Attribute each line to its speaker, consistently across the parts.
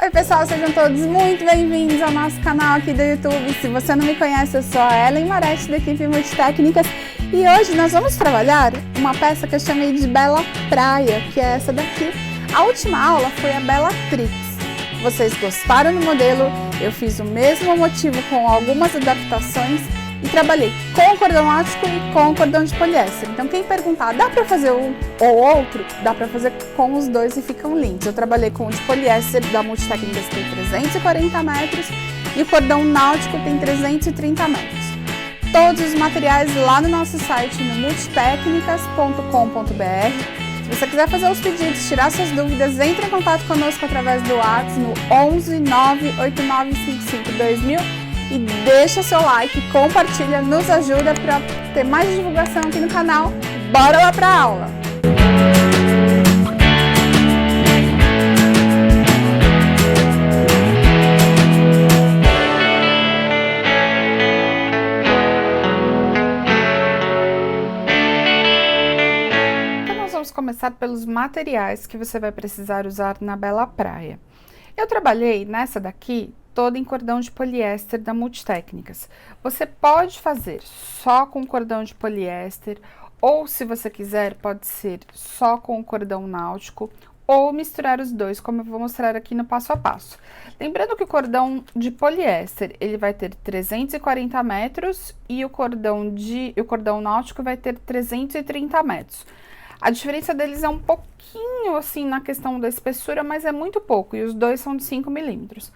Speaker 1: Oi pessoal, sejam todos muito bem-vindos ao nosso canal aqui do YouTube. Se você não me conhece, eu sou a Ellen Marete da equipe Multitécnicas e hoje nós vamos trabalhar uma peça que eu chamei de Bela Praia, que é essa daqui. A última aula foi a Bela Trix. Vocês gostaram do modelo? Eu fiz o mesmo motivo com algumas adaptações e trabalhei com o cordão náutico e com o cordão de poliéster. Então quem perguntar, dá para fazer um ou outro? Dá para fazer com os dois e ficam lindos. Eu trabalhei com o de poliéster da Multitécnicas, que tem 340 metros, e o cordão náutico tem 330 metros. Todos os materiais lá no nosso site, no multitécnicas.com.br. Se você quiser fazer os pedidos, tirar suas dúvidas, entre em contato conosco através do WhatsApp no 11 98955 2000 e deixa seu like, compartilha, nos ajuda para ter mais divulgação aqui no canal. Bora lá para a aula! Vamos começar pelos materiais que você vai precisar usar na Bela Praia. Eu trabalhei nessa daqui toda em cordão de poliéster da Multitécnicas. Você pode fazer só com cordão de poliéster, ou se você quiser, pode ser só com o cordão náutico, ou misturar os dois, como eu vou mostrar aqui no passo a passo. Lembrando que o cordão de poliéster, ele vai ter 340 metros e o cordão náutico vai ter 330 metros. A diferença deles é um pouquinho assim na questão da espessura, mas é muito pouco, e os dois são de 5 milímetros.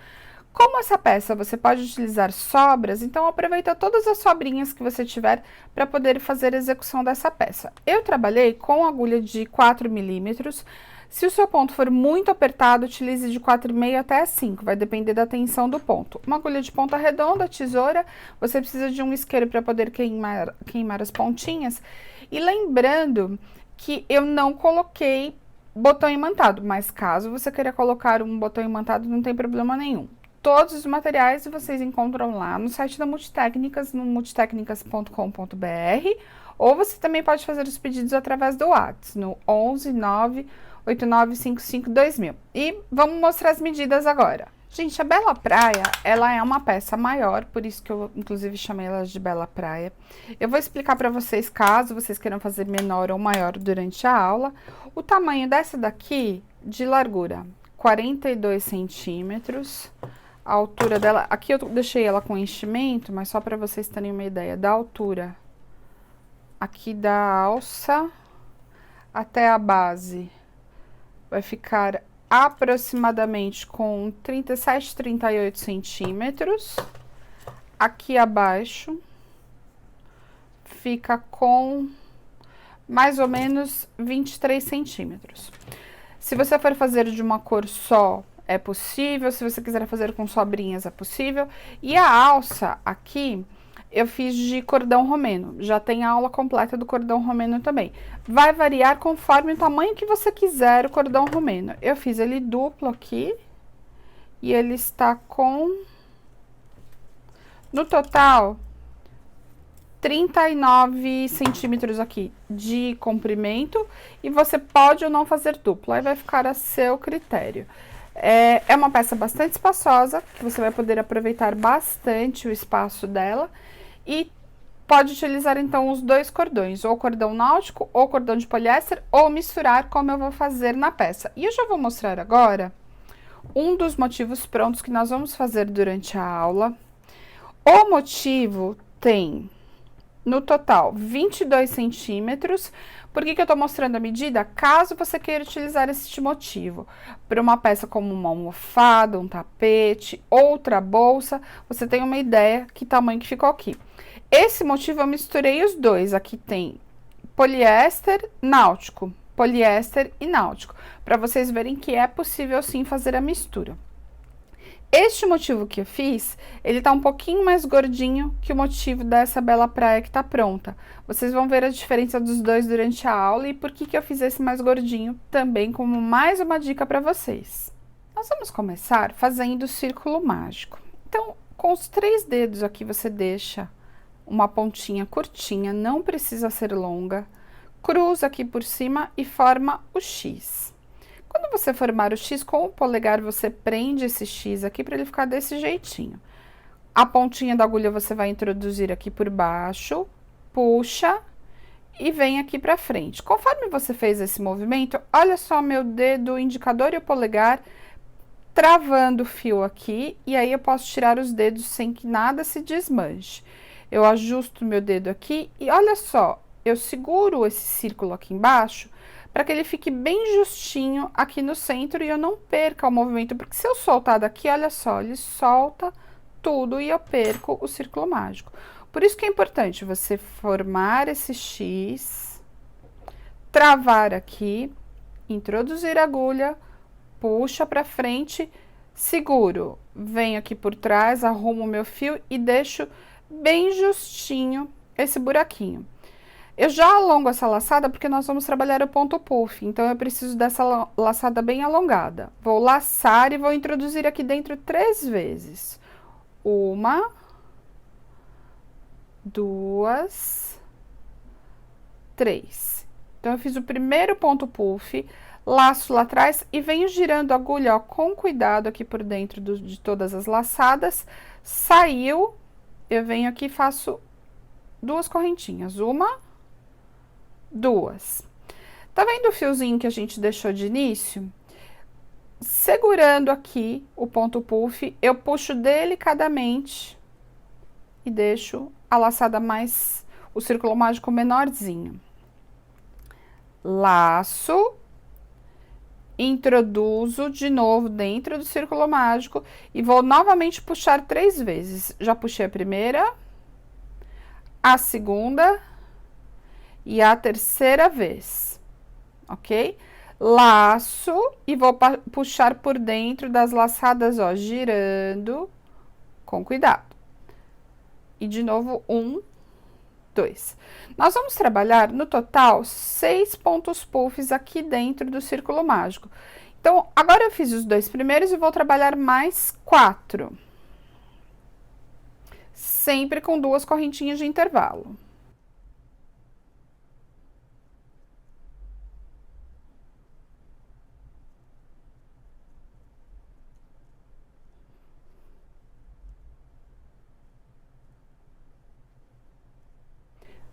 Speaker 1: Como essa peça você pode utilizar sobras, então aproveita todas as sobrinhas que você tiver para poder fazer a execução dessa peça. Eu trabalhei com agulha de 4 milímetros. Se o seu ponto for muito apertado, utilize de 4,5 até 5, vai depender da tensão do ponto. Uma agulha de ponta redonda, tesoura, você precisa de um isqueiro para poder queimar as pontinhas. E lembrando que eu não coloquei botão imantado, mas caso você queira colocar um botão imantado, não tem problema nenhum. Todos os materiais vocês encontram lá no site da Multitécnicas, no multitécnicas.com.br, ou você também pode fazer os pedidos através do WhatsApp, no 11 98955 2000. E vamos mostrar as medidas agora. Gente, a Bela Praia, ela é uma peça maior, por isso que eu, inclusive, chamei ela de Bela Praia. Eu vou explicar para vocês, caso vocês queiram fazer menor ou maior durante a aula, o tamanho dessa daqui, de largura, 42 centímetros. A altura dela, aqui eu deixei ela com enchimento, mas só para vocês terem uma ideia da altura. Aqui da alça até a base vai ficar aproximadamente com 37, 38 centímetros. Aqui abaixo fica com mais ou menos 23 centímetros. Se você for fazer de uma cor só, é possível. Se você quiser fazer com sobrinhas, é possível. E a alça aqui eu fiz de cordão romeno, já tem a aula completa do cordão romeno também. Vai variar conforme o tamanho que você quiser o cordão romeno. Eu fiz ele duplo aqui, e ele está com, no total, 39 centímetros aqui de comprimento, e você pode ou não fazer duplo, aí vai ficar a seu critério. É uma peça bastante espaçosa, que você vai poder aproveitar bastante o espaço dela. E pode utilizar então os dois cordões, ou cordão náutico ou cordão de poliéster, ou misturar, como eu vou fazer na peça. E eu já vou mostrar agora um dos motivos prontos que nós vamos fazer durante a aula. O motivo tem, no total, 22 centímetros. Por que eu tô mostrando a medida? Caso você queira utilizar este motivo para uma peça como uma almofada, um tapete, outra bolsa, você tem uma ideia que tamanho que ficou aqui. Esse motivo eu misturei os dois, aqui tem poliéster, náutico, poliéster e náutico, para vocês verem que é possível sim fazer a mistura. Este motivo que eu fiz, ele tá um pouquinho mais gordinho que o motivo dessa Bela Praia que tá pronta. Vocês vão ver a diferença dos dois durante a aula e por que eu fiz esse mais gordinho também como mais uma dica para vocês. Nós vamos começar fazendo o círculo mágico. Então, com os 3 dedos aqui você deixa uma pontinha curtinha, não precisa ser longa, cruza aqui por cima e forma o X. Quando você formar o X com o polegar, você prende esse X aqui para ele ficar desse jeitinho. A pontinha da agulha você vai introduzir aqui por baixo, puxa e vem aqui para frente. Conforme você fez esse movimento, olha só meu dedo indicador e o polegar travando o fio aqui, e aí eu posso tirar os dedos sem que nada se desmanche. Eu ajusto meu dedo aqui e olha só, eu seguro esse círculo aqui embaixo para que ele fique bem justinho aqui no centro e eu não perca o movimento, porque se eu soltar daqui, olha só, ele solta tudo e eu perco o círculo mágico. Por isso que é importante você formar esse X, travar aqui, introduzir a agulha, puxa para frente, seguro, venho aqui por trás, arrumo o meu fio e deixo bem justinho esse buraquinho. Eu já alongo essa laçada porque nós vamos trabalhar o ponto puff, então eu preciso dessa laçada bem alongada. Vou laçar e vou introduzir aqui dentro 3 vezes. 1, 2, 3. Então, eu fiz o primeiro ponto puff, laço lá atrás e venho girando a agulha, ó, com cuidado aqui por dentro de todas as laçadas. Saiu, eu venho aqui e faço 2 correntinhas. 1, 2. Tá vendo o fiozinho que a gente deixou de início? Segurando aqui o ponto puff, eu puxo delicadamente e deixo a laçada mais, o círculo mágico menorzinho. Laço, introduzo de novo dentro do círculo mágico e vou novamente puxar 3 vezes. Já puxei a primeira, a segunda e a terceira vez, ok? Laço e vou puxar por dentro das laçadas, ó, girando com cuidado. E de novo, 1, 2. Nós vamos trabalhar no total 6 pontos puffs aqui dentro do círculo mágico. Então, agora eu fiz os 2 primeiros e vou trabalhar mais 4. Sempre com 2 correntinhas de intervalo.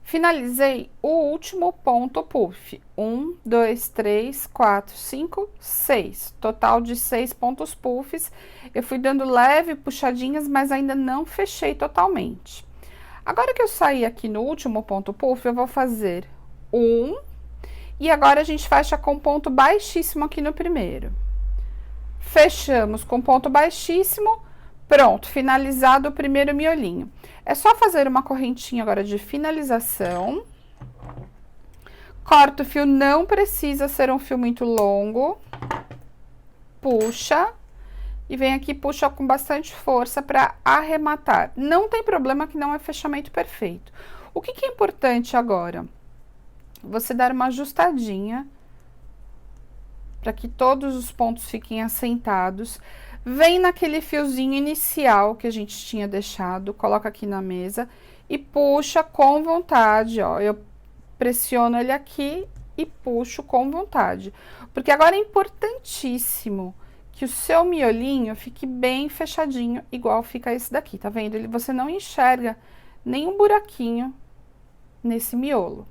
Speaker 1: Finalizei o último ponto puff. 1, 2, 3, 4, 5, 6. Total de 6 pontos puffs. Eu fui dando leve puxadinhas, mas ainda não fechei totalmente. Agora que eu saí aqui no último ponto puff, eu vou fazer 1. E agora a gente fecha com ponto baixíssimo aqui no primeiro. Fechamos com ponto baixíssimo. Pronto, finalizado o primeiro miolinho. É só fazer uma correntinha agora de finalização. Corta o fio, não precisa ser um fio muito longo. Puxa. E vem aqui, puxa com bastante força para arrematar. Não tem problema que não é fechamento perfeito. O que é importante agora? Você dar uma ajustadinha para que todos os pontos fiquem assentados. Vem naquele fiozinho inicial que a gente tinha deixado, coloca aqui na mesa e puxa com vontade, ó. Eu pressiono ele aqui e puxo com vontade. Porque agora é importantíssimo que o seu miolinho fique bem fechadinho, igual fica esse daqui, tá vendo? Você não enxerga nenhum buraquinho nesse miolo.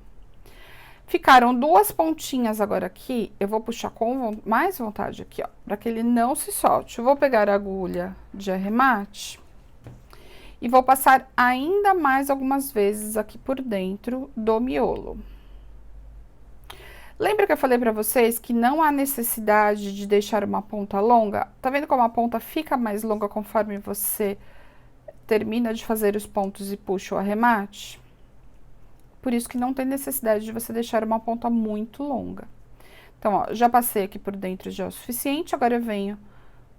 Speaker 1: Ficaram 2 pontinhas agora aqui, eu vou puxar com mais vontade aqui, ó, para que ele não se solte. Eu vou pegar a agulha de arremate e vou passar ainda mais algumas vezes aqui por dentro do miolo. Lembra que eu falei para vocês que não há necessidade de deixar uma ponta longa? Tá vendo como a ponta fica mais longa conforme você termina de fazer os pontos e puxa o arremate? Por isso que não tem necessidade de você deixar uma ponta muito longa. Então, ó, já passei aqui por dentro já o suficiente, agora eu venho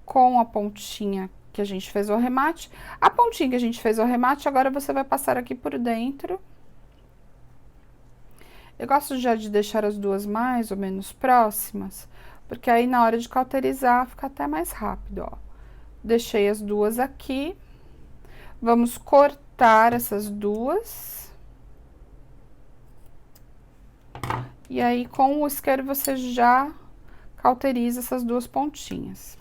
Speaker 1: com a pontinha que a gente fez o arremate. A pontinha que a gente fez o arremate, agora você vai passar aqui por dentro. Eu gosto já de deixar as duas mais ou menos próximas, porque aí na hora de cauterizar fica até mais rápido, ó. Deixei as duas aqui. Vamos cortar essas duas. E aí, com o isqueiro, você já cauteriza essas duas pontinhas.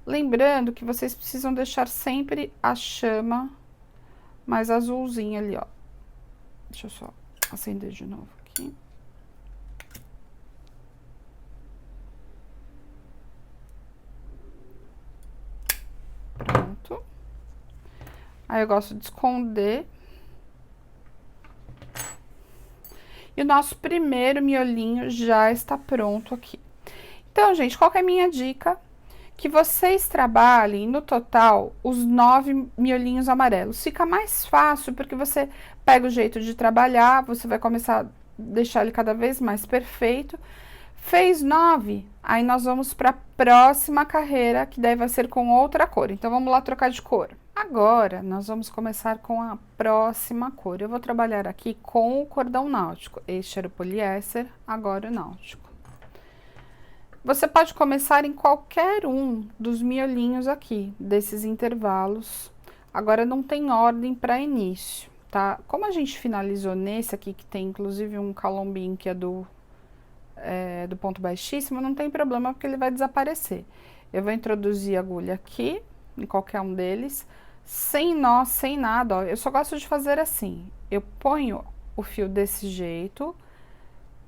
Speaker 1: Lembrando que vocês precisam deixar sempre a chama mais azulzinha ali, ó. Deixa eu só acender de novo aqui. Pronto. Aí eu gosto de esconder. E o nosso primeiro miolinho já está pronto aqui. Então, gente, qual que é a minha dica? Que vocês trabalhem no total os 9 miolinhos amarelos. Fica mais fácil porque você pega o jeito de trabalhar, você vai começar a deixar ele cada vez mais perfeito. Fez 9, aí nós vamos para a próxima carreira, que daí vai ser com outra cor. Então, vamos lá trocar de cor. Agora, nós vamos começar com a próxima cor. Eu vou trabalhar aqui com o cordão náutico. Este era o poliéster, agora o náutico. Você pode começar em qualquer um dos miolinhos aqui, desses intervalos. Agora, não tem ordem para início, tá? Como a gente finalizou nesse aqui, que tem inclusive um calombinho que é do ponto baixíssimo, não tem problema, porque ele vai desaparecer. Eu vou introduzir a agulha aqui, em qualquer um deles, sem nó, sem nada, ó. Eu só gosto de fazer assim. Eu ponho o fio desse jeito,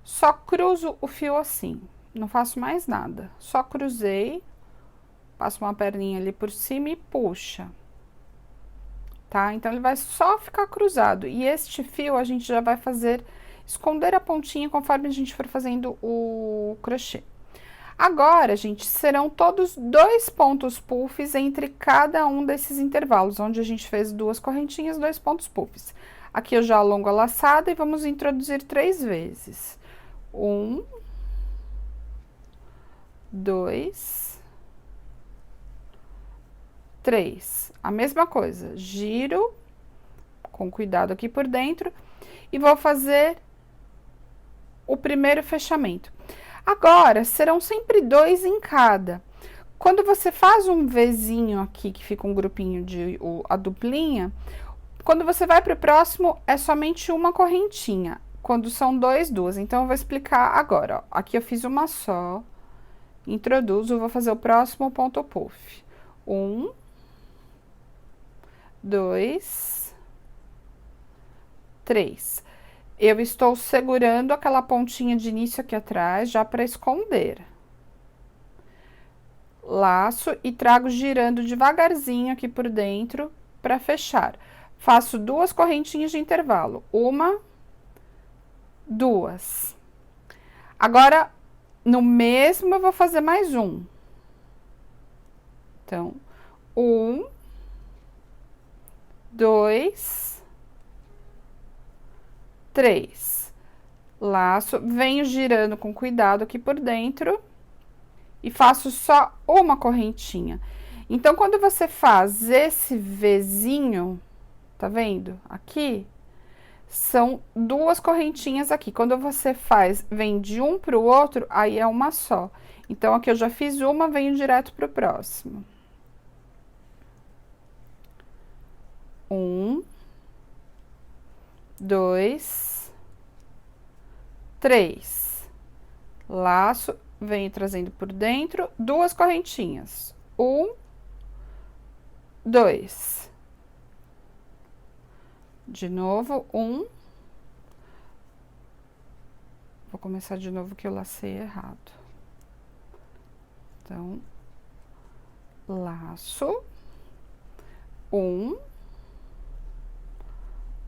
Speaker 1: só cruzo o fio assim. Não faço mais nada, só cruzei, passo uma perninha ali por cima e puxa, tá? Então, ele vai só ficar cruzado, e este fio a gente já vai fazer, esconder a pontinha conforme a gente for fazendo o crochê. Agora, gente, serão todos 2 pontos puffs entre cada um desses intervalos, onde a gente fez 2 correntinhas, 2 pontos puffs. Aqui eu já alongo a laçada e vamos introduzir 3 vezes. 1, 2, 3. A mesma coisa, giro com cuidado aqui por dentro e vou fazer o primeiro fechamento. Agora, serão sempre 2 em cada. Quando você faz um Vzinho aqui, que fica um grupinho de a duplinha, quando você vai para o próximo, é somente uma correntinha. Quando são 2, 2. Então, eu vou explicar agora, ó. Aqui eu fiz uma só. Introduzo, vou fazer o próximo ponto puff. 1, 2, 3. Eu estou segurando aquela pontinha de início aqui atrás, já para esconder. Laço e trago girando devagarzinho aqui por dentro para fechar. Faço 2 correntinhas de intervalo. 1, 2. Agora, no mesmo, eu vou fazer mais um. Então, 1, 2, 3. Laço, venho girando com cuidado aqui por dentro e faço só uma correntinha. Então, quando você faz esse Vzinho, tá vendo? Aqui, são 2 correntinhas aqui. Quando você faz, vem de um pro outro, aí é uma só. Então, aqui eu já fiz uma, venho direto pro próximo. 1, 2, 3. Laço, venho trazendo por dentro, 2 correntinhas. 1, 2. De novo, 1. Vou começar de novo que eu lacei errado. Então, laço. 1,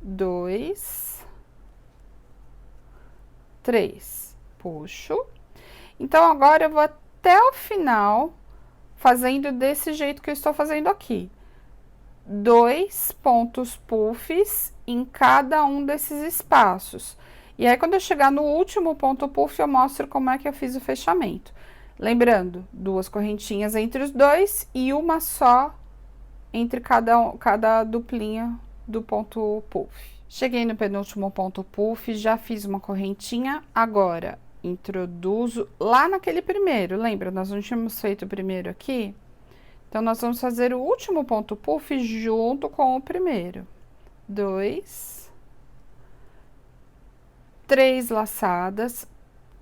Speaker 1: 2, 3. Puxo. Então, agora eu vou até o final, fazendo desse jeito que eu estou fazendo aqui. 2 pontos puffs em cada um desses espaços. E aí, quando eu chegar no último ponto puff, eu mostro como é que eu fiz o fechamento. Lembrando, 2 correntinhas entre os dois e uma só entre cada duplinha do ponto puff. Cheguei no penúltimo ponto puff, já fiz uma correntinha, agora introduzo lá naquele primeiro, lembra? Nós não tínhamos feito o primeiro aqui? Então, nós vamos fazer o último ponto puff junto com o primeiro. 2, 3 laçadas,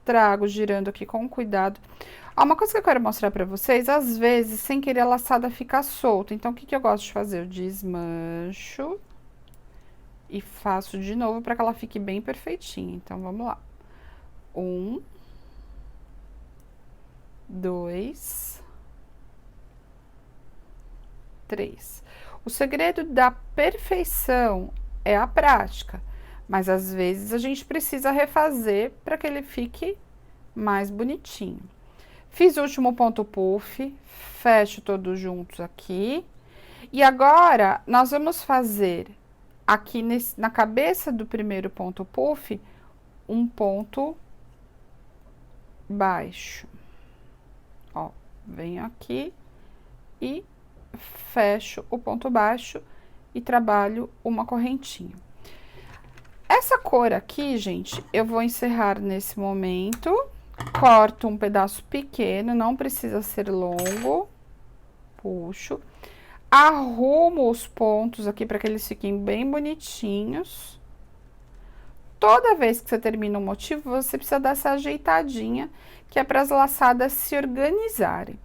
Speaker 1: trago girando aqui com cuidado. Ó, uma coisa que eu quero mostrar pra vocês, às vezes, sem querer, a laçada fica solta. Então, o que que eu gosto de fazer? Eu desmancho e faço de novo pra que ela fique bem perfeitinha. Então, vamos lá. 1, 2, 3. O segredo da perfeição é a prática, mas às vezes a gente precisa refazer para que ele fique mais bonitinho. Fiz o último ponto puff, fecho todos juntos aqui. E agora, nós vamos fazer aqui na cabeça do primeiro ponto puff, um ponto baixo. Ó, venho aqui e fecho o ponto baixo e trabalho uma correntinha. Essa cor aqui, gente, eu vou encerrar nesse momento. Corto um pedaço pequeno, não precisa ser longo. Puxo. Arrumo os pontos aqui para que eles fiquem bem bonitinhos. Toda vez que você termina um motivo, você precisa dar essa ajeitadinha, que é para as laçadas se organizarem.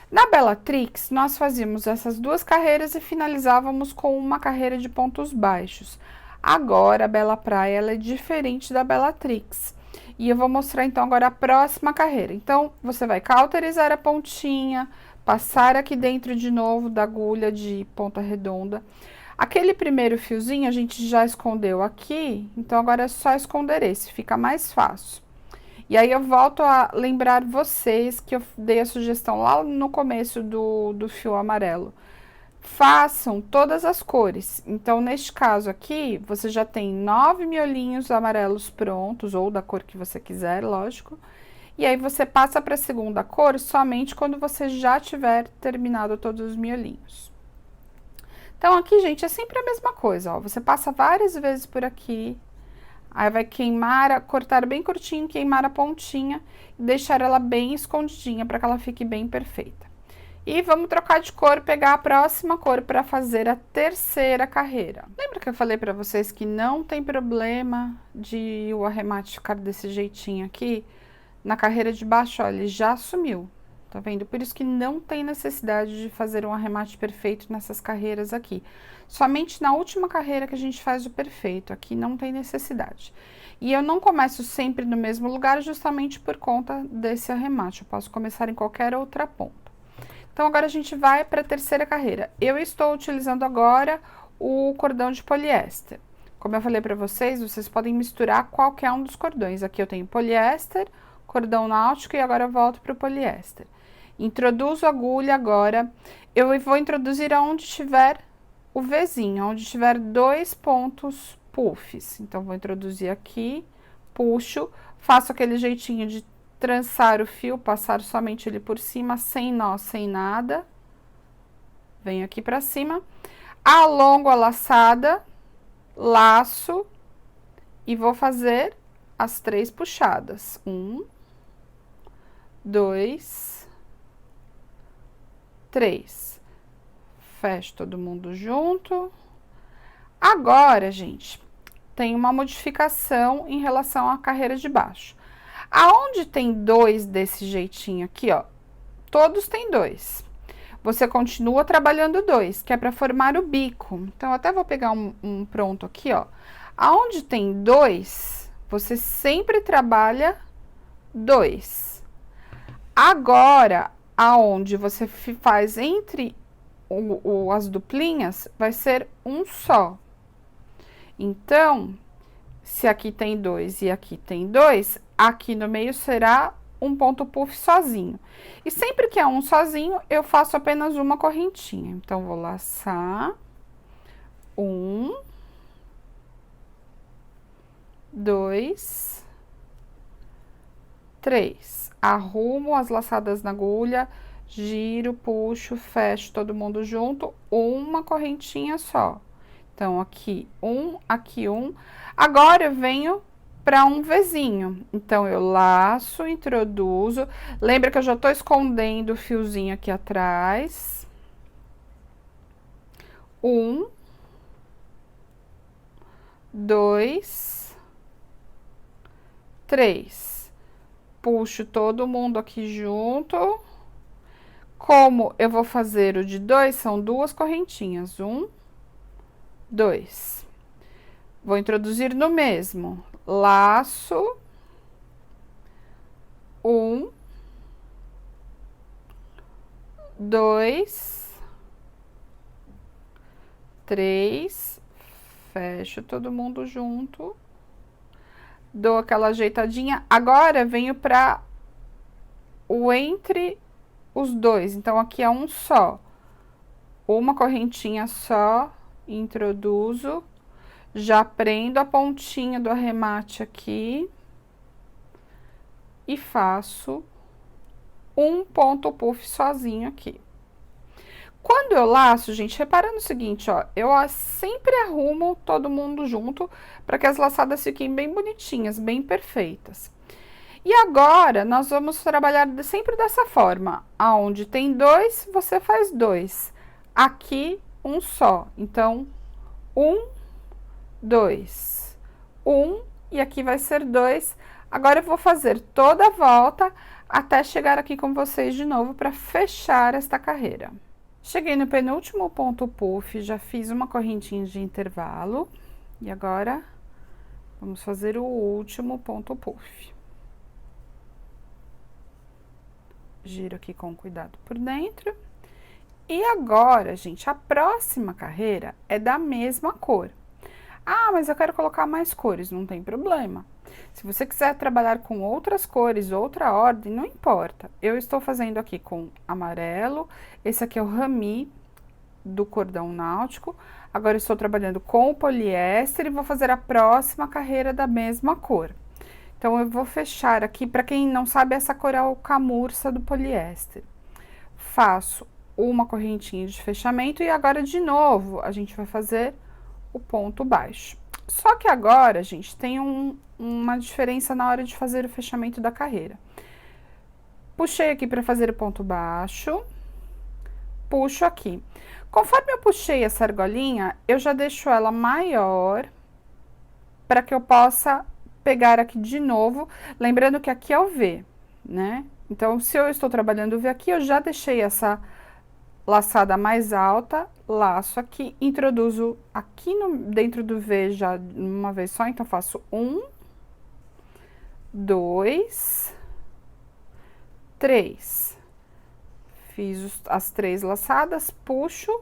Speaker 1: Na Bellatrix, nós fazíamos essas duas carreiras e finalizávamos com uma carreira de pontos baixos. Agora, a Bela Praia, ela é diferente da Bellatrix. E eu vou mostrar, então, agora a próxima carreira. Então, você vai cauterizar a pontinha, passar aqui dentro de novo da agulha de ponta redonda. Aquele primeiro fiozinho a gente já escondeu aqui, então agora é só esconder esse, fica mais fácil. E aí eu volto a lembrar vocês que eu dei a sugestão lá no começo do fio amarelo. Façam todas as cores. Então, neste caso aqui, você já tem 9 miolinhos amarelos prontos, ou da cor que você quiser, lógico. E aí, você passa para a segunda cor somente quando você já tiver terminado todos os miolinhos. Então, aqui, gente, é sempre a mesma coisa, ó. Você passa várias vezes por aqui, aí vai queimar, cortar bem curtinho, queimar a pontinha e deixar ela bem escondidinha para que ela fique bem perfeita. E vamos trocar de cor, pegar a próxima cor para fazer a terceira carreira. Lembra que eu falei para vocês que não tem problema de o arremate ficar desse jeitinho aqui? Na carreira de baixo, ó, ele já sumiu, tá vendo? Por isso que não tem necessidade de fazer um arremate perfeito nessas carreiras aqui. Somente na última carreira que a gente faz o perfeito, aqui não tem necessidade. E eu não começo sempre no mesmo lugar justamente por conta desse arremate, eu posso começar em qualquer outra ponta. Então, agora a gente vai para a terceira carreira. Eu estou utilizando agora o cordão de poliéster. Como eu falei para vocês, vocês podem misturar qualquer um dos cordões. Aqui eu tenho poliéster, cordão náutico e agora eu volto para o poliéster. Introduzo a agulha agora. Eu vou introduzir aonde tiver o Vzinho, onde tiver 2 pontos puffs. Então, vou introduzir aqui, puxo, faço aquele jeitinho de trançar o fio, passar somente ele por cima, sem nó, sem nada. Venho aqui pra cima, alongo a laçada, laço e vou fazer as 3 puxadas. 1, 2, 3. Fecho todo mundo junto. Agora, gente, tem uma modificação em relação à carreira de baixo. Aonde tem 2 desse jeitinho aqui, ó, todos têm 2. Você continua trabalhando 2, que é para formar o bico. Então, eu até vou pegar um pronto aqui, ó. Aonde tem 2, você sempre trabalha 2. Agora, aonde você faz entre as duplinhas, vai ser um só. Então, se aqui tem 2 e aqui tem 2, aqui no meio será um ponto puff sozinho. E sempre que é um sozinho, eu faço apenas uma correntinha. Então, vou laçar. 1, 2, 3. Arrumo as laçadas na agulha, giro, puxo, fecho todo mundo junto, uma correntinha só. Então, aqui um. Agora, eu venho para um Vzinho. Então, eu laço, introduzo. Lembra que eu já tô escondendo o fiozinho aqui atrás. 1, 2, 3. puxo todo mundo aqui junto. Como eu vou fazer o de 2, são 2 correntinhas. 1, 2. Vou introduzir no mesmo. Laço. 1, 2, 3. Fecho todo mundo junto. Dou aquela ajeitadinha. Agora, venho para o entre os dois. Então, aqui é um só. Uma correntinha só. Introduzo. Já prendo a pontinha do arremate aqui. E faço um ponto puff sozinho aqui. Quando eu laço, gente, repara no seguinte, ó, eu sempre arrumo todo mundo junto para que as laçadas fiquem bem bonitinhas, bem perfeitas. E agora, nós vamos trabalhar sempre dessa forma, aonde tem 2, você faz 2. Aqui, um só. Então, 1, 2, 1, e aqui vai ser 2. Agora, eu vou fazer toda a volta até chegar aqui com vocês de novo para fechar esta carreira. Cheguei no penúltimo ponto puff, já fiz uma correntinha de intervalo. E agora, vamos fazer o último ponto puff. Giro aqui com cuidado por dentro. E agora, gente, a próxima carreira é da mesma cor. Ah, mas eu quero colocar mais cores, não tem problema. Se você quiser trabalhar com outras cores, outra ordem, não importa. Eu estou fazendo aqui com amarelo, esse aqui é o rami do cordão náutico. Agora, eu estou trabalhando com o poliéster e vou fazer a próxima carreira da mesma cor. Então, eu vou fechar aqui, para quem não sabe, essa cor é o camurça do poliéster. Faço uma correntinha de fechamento e agora, de novo, a gente vai fazer o ponto baixo. Só que agora, gente, tem uma diferença na hora de fazer o fechamento da carreira. Puxei aqui para fazer o ponto baixo, puxo aqui. Conforme eu puxei essa argolinha, eu já deixo ela maior para que eu possa pegar aqui de novo, lembrando que aqui é o V, né? Então, se eu estou trabalhando o V aqui, eu já deixei essa laçada mais alta, laço aqui, introduzo aqui dentro do V já uma vez só, então faço 1, 2, 3. Fiz as 3 laçadas, puxo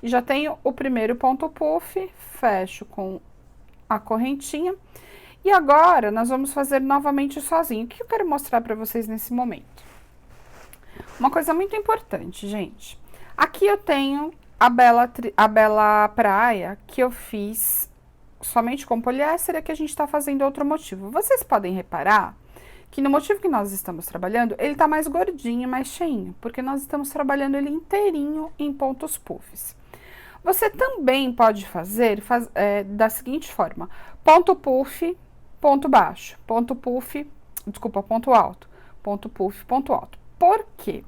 Speaker 1: e já tenho o primeiro ponto puff, fecho com a correntinha. E agora, nós vamos fazer novamente sozinho. O que eu quero mostrar para vocês nesse momento? Uma coisa muito importante, gente. Aqui eu tenho a Bela Praia, que eu fiz somente com poliéster, é que a gente tá fazendo outro motivo. Vocês podem reparar que no motivo que nós estamos trabalhando, ele tá mais gordinho, mais cheinho, porque nós estamos trabalhando ele inteirinho em pontos puffs. Você também pode fazer da seguinte forma: ponto puff, ponto baixo, ponto puff, desculpa, ponto alto, ponto puff, ponto alto. Por quê?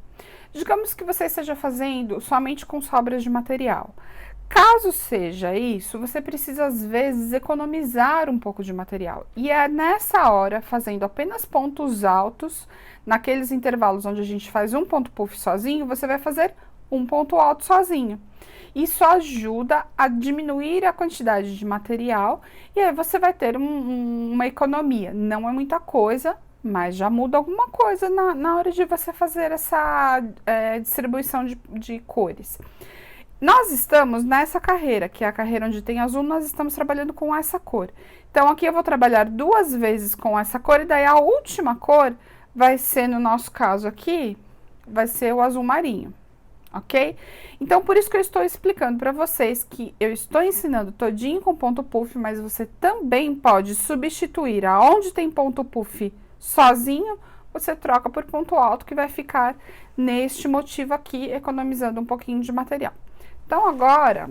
Speaker 1: Digamos que você esteja fazendo somente com sobras de material. Caso seja isso, você precisa, às vezes, economizar um pouco de material. E é nessa hora, fazendo apenas pontos altos, naqueles intervalos onde a gente faz um ponto puff sozinho, você vai fazer um ponto alto sozinho. Isso ajuda a diminuir a quantidade de material e aí você vai ter uma economia. Não é muita coisa, mas já muda alguma coisa na hora de você fazer essa distribuição de cores. Nós estamos nessa carreira, que é a carreira onde tem azul, nós estamos trabalhando com essa cor. Então, aqui eu vou trabalhar 2 vezes com essa cor, e daí a última cor vai ser, no nosso caso aqui, vai ser o azul marinho, ok? Então, por isso que eu estou explicando para vocês que eu estou ensinando todinho com ponto puff, mas você também pode substituir aonde tem ponto puff sozinho, você troca por ponto alto, que vai ficar neste motivo aqui, economizando um pouquinho de material. Então, agora,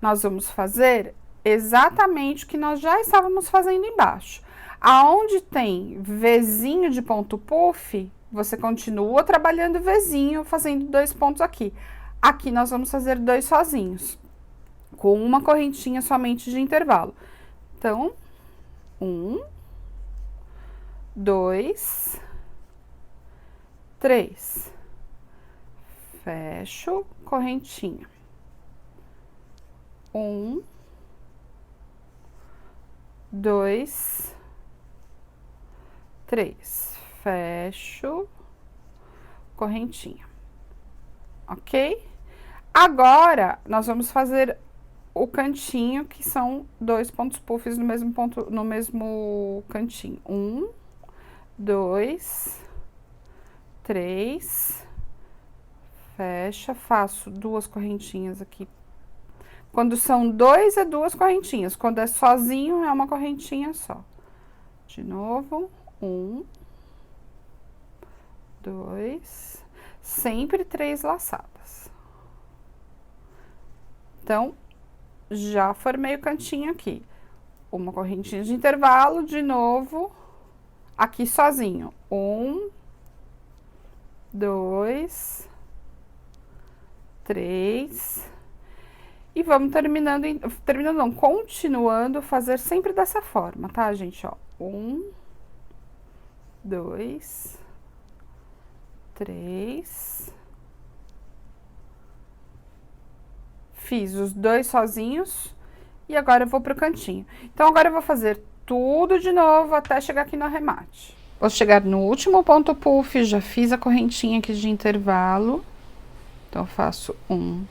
Speaker 1: nós vamos fazer exatamente o que nós já estávamos fazendo embaixo. Aonde tem Vzinho de ponto puff, você continua trabalhando Vzinho, fazendo 2 pontos aqui. Aqui nós vamos fazer 2 sozinhos, com uma correntinha somente de intervalo. Então, 1, 2, 3. Fecho, correntinha. 1, 2, 3. Fecho, correntinha. Ok? Agora, nós vamos fazer o cantinho, que são 2 pontos puffs no mesmo ponto, no mesmo cantinho. 1, 2, 3. Fecha, faço 2 correntinhas aqui. Quando são 2, é 2 correntinhas. Quando é sozinho, é uma correntinha só. De novo, 1, 2, sempre 3 laçadas. Então, já formei o cantinho aqui. Uma correntinha de intervalo, de novo, aqui sozinho. 1, 2, 3. E vamos continuando fazer sempre dessa forma, tá, gente? Ó, 1, 2, 3. Fiz os 2 sozinhos e agora eu vou pro cantinho. Então, agora eu vou fazer tudo de novo até chegar aqui no arremate. Vou chegar no último ponto puff, já fiz a correntinha aqui de intervalo. Então, eu faço 1,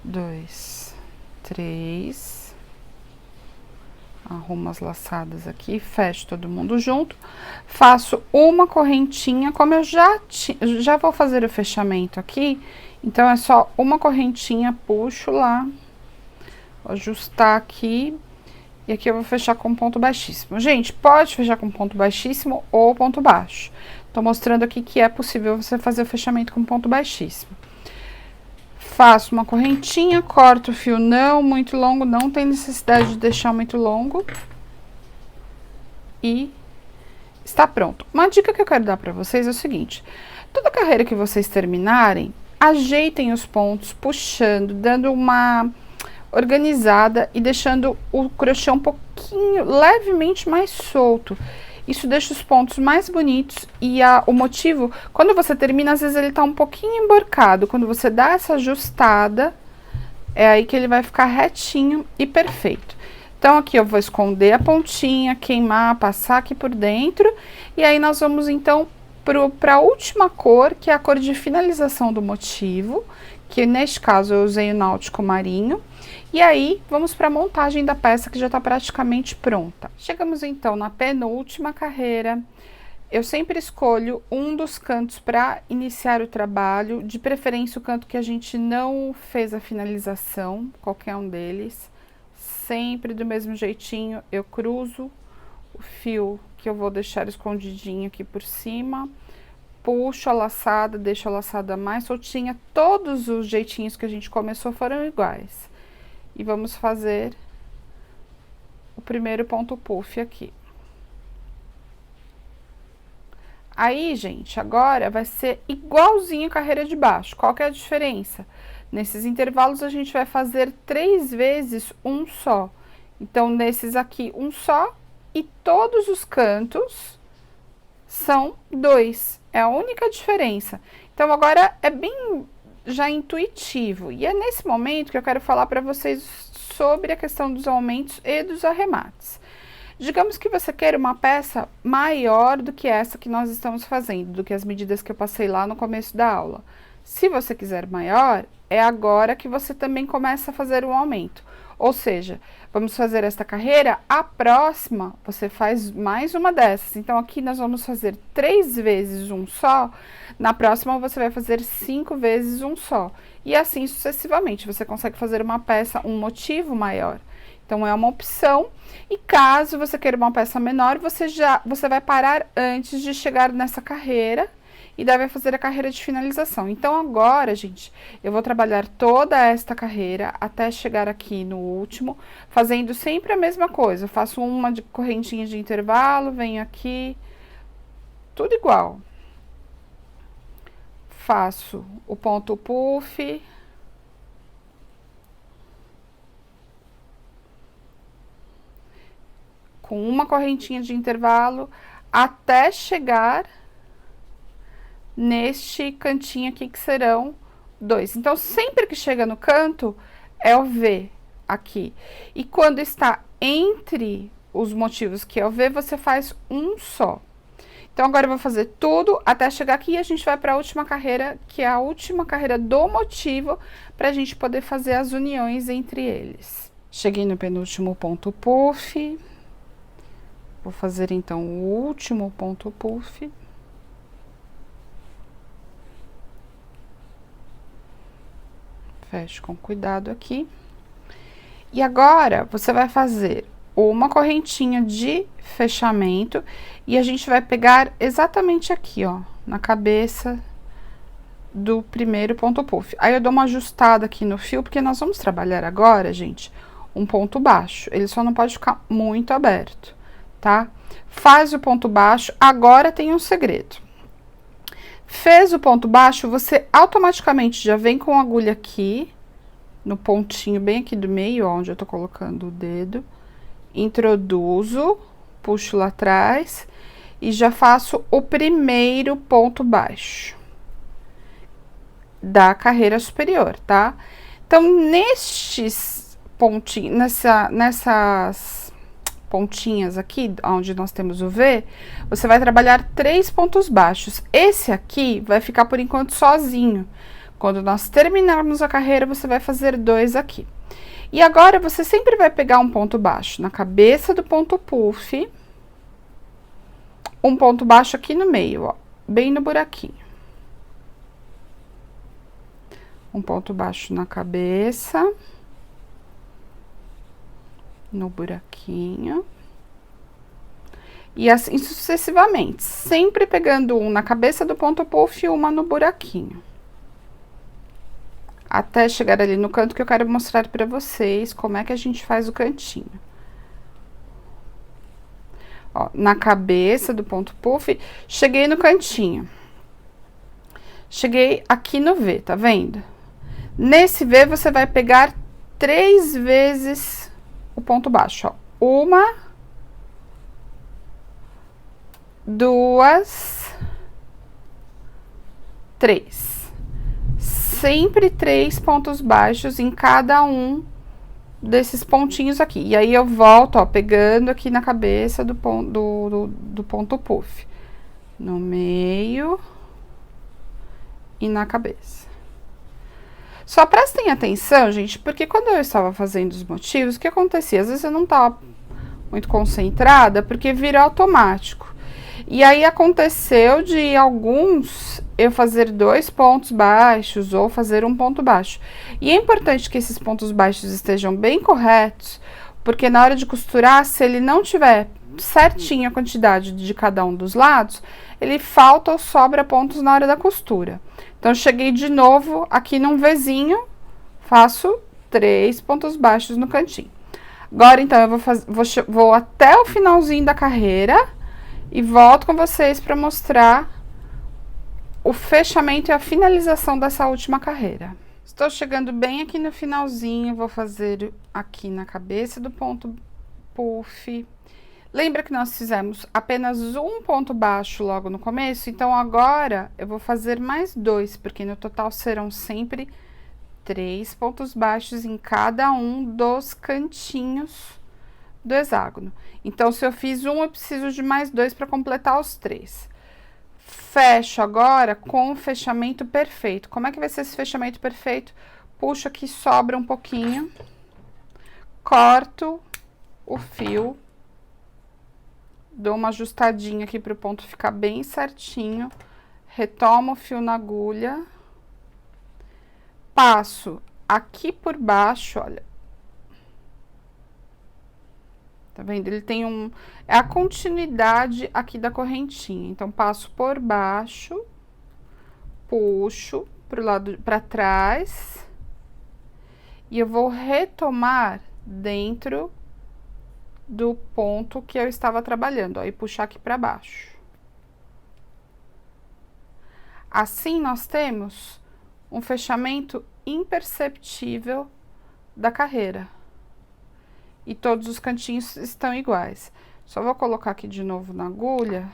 Speaker 1: 2, 3. Arrumo as laçadas aqui, fecho todo mundo junto. Faço uma correntinha, como eu já vou fazer o fechamento aqui, então é só uma correntinha, puxo lá, vou ajustar aqui, e aqui eu vou fechar com ponto baixíssimo. Gente, pode fechar com ponto baixíssimo ou ponto baixo. Tô mostrando aqui que é possível você fazer o fechamento com ponto baixíssimo. Faço uma correntinha, corto o fio não muito longo, não tem necessidade de deixar muito longo. E está pronto. Uma dica que eu quero dar para vocês é o seguinte: toda carreira que vocês terminarem, ajeitem os pontos, puxando, dando uma organizada e deixando o crochê um pouquinho, levemente mais solto. Isso deixa os pontos mais bonitos e o motivo, quando você termina, às vezes ele tá um pouquinho emborcado. Quando você dá essa ajustada, é aí que ele vai ficar retinho e perfeito. Então, aqui eu vou esconder a pontinha, queimar, passar aqui por dentro. E aí, nós vamos, então, para a última cor, que é a cor de finalização do motivo, que neste caso eu usei o náutico marinho. E aí, vamos para a montagem da peça, que já está praticamente pronta. Chegamos, então, na penúltima carreira. Eu sempre escolho um dos cantos para iniciar o trabalho, de preferência o canto que a gente não fez a finalização, qualquer um deles. Sempre do mesmo jeitinho, eu cruzo o fio que eu vou deixar escondidinho aqui por cima, puxo a laçada, deixo a laçada mais soltinha. Todos os jeitinhos que a gente começou foram iguais. E vamos fazer o primeiro ponto puff aqui. Aí, gente, agora vai ser igualzinho a carreira de baixo. Qual que é a diferença? Nesses intervalos, a gente vai fazer 3 vezes um só. Então, nesses aqui, um só. E todos os cantos são 2. É a única diferença. Então, agora é bem já intuitivo. E é nesse momento que eu quero falar para vocês sobre a questão dos aumentos e dos arremates. Digamos que você queira uma peça maior do que essa que nós estamos fazendo, do que as medidas que eu passei lá no começo da aula. Se você quiser maior, é agora que você também começa a fazer um aumento. Ou seja, vamos fazer esta carreira, a próxima você faz mais uma dessas. Então, aqui nós vamos fazer 3 vezes um só, na próxima você vai fazer 5 vezes um só. E assim sucessivamente, você consegue fazer uma peça, um motivo maior. Então, é uma opção, e caso você queira uma peça menor, você vai parar antes de chegar nessa carreira, e daí vai fazer a carreira de finalização. Então, agora, gente, eu vou trabalhar toda esta carreira até chegar aqui no último, fazendo sempre a mesma coisa. Eu faço uma de correntinha de intervalo, venho aqui, tudo igual. Faço o ponto puff. Com uma correntinha de intervalo, até chegar neste cantinho aqui, que serão 2. Então, sempre que chega no canto, é o V aqui. E quando está entre os motivos, que é o V, você faz um só. Então, agora eu vou fazer tudo até chegar aqui e a gente vai para a última carreira, que é a última carreira do motivo, para a gente poder fazer as uniões entre eles. Cheguei no penúltimo ponto puff. Vou fazer, então, o último ponto puff. Fecho com cuidado aqui. E agora, você vai fazer uma correntinha de fechamento e a gente vai pegar exatamente aqui, ó, na cabeça do primeiro ponto puff. Aí eu dou uma ajustada aqui no fio, porque nós vamos trabalhar agora, gente, um ponto baixo. Ele só não pode ficar muito aberto, tá? Faz o ponto baixo. Agora tem um segredo. Fez o ponto baixo, você automaticamente já vem com a agulha aqui, no pontinho bem aqui do meio, ó, onde eu tô colocando o dedo. Introduzo, puxo lá atrás e já faço o primeiro ponto baixo da carreira superior, tá? Então, nestes pontinhos, nessas pontinhas aqui, onde nós temos o V, você vai trabalhar 3 pontos baixos. Esse aqui vai ficar por enquanto sozinho. Quando nós terminarmos a carreira, você vai fazer 2 aqui. E agora, você sempre vai pegar um ponto baixo na cabeça do ponto puff, um ponto baixo aqui no meio, ó, bem no buraquinho. Um ponto baixo na cabeça, no buraquinho. E assim sucessivamente, sempre pegando um na cabeça do ponto puff e uma no buraquinho. Até chegar ali no canto, que eu quero mostrar pra vocês como é que a gente faz o cantinho. Ó, na cabeça do ponto puff, cheguei no cantinho. Cheguei aqui no V, tá vendo? Nesse V, você vai pegar 3 vezes o ponto baixo, ó. 1, 2, 3. Sempre 3 pontos baixos em cada um desses pontinhos aqui. E aí, eu volto, ó, pegando aqui na cabeça do ponto puff. No meio e na cabeça. Só prestem atenção, gente, porque quando eu estava fazendo os motivos, o que acontecia? Às vezes eu não estava muito concentrada, porque vira automático. E aí, aconteceu de alguns eu fazer 2 pontos baixos ou fazer um ponto baixo. E é importante que esses pontos baixos estejam bem corretos, porque na hora de costurar, se ele não tiver certinho a quantidade de cada um dos lados, ele falta ou sobra pontos na hora da costura. Então, eu cheguei de novo aqui num Vzinho, faço 3 pontos baixos no cantinho. Agora, então, eu vou até o finalzinho da carreira e volto com vocês para mostrar o fechamento e a finalização dessa última carreira. Estou chegando bem aqui no finalzinho, vou fazer aqui na cabeça do ponto puff. Lembra que nós fizemos apenas um ponto baixo logo no começo? Então, agora eu vou fazer mais 2, porque no total serão sempre 3 pontos baixos em cada um dos cantinhos do hexágono. Então, se eu fiz um, eu preciso de mais 2 para completar os 3. Fecho agora com o fechamento perfeito. Como é que vai ser esse fechamento perfeito? Puxo aqui, sobra um pouquinho, corto o fio, dou uma ajustadinha aqui para o ponto ficar bem certinho, retomo o fio na agulha, passo aqui por baixo, olha. Tá vendo? Ele tem é a continuidade aqui da correntinha. Então, passo por baixo, puxo pro lado, pra trás. E eu vou retomar dentro do ponto que eu estava trabalhando, ó, e puxar aqui pra baixo. Assim, nós temos um fechamento imperceptível da carreira. E todos os cantinhos estão iguais. Só vou colocar aqui de novo na agulha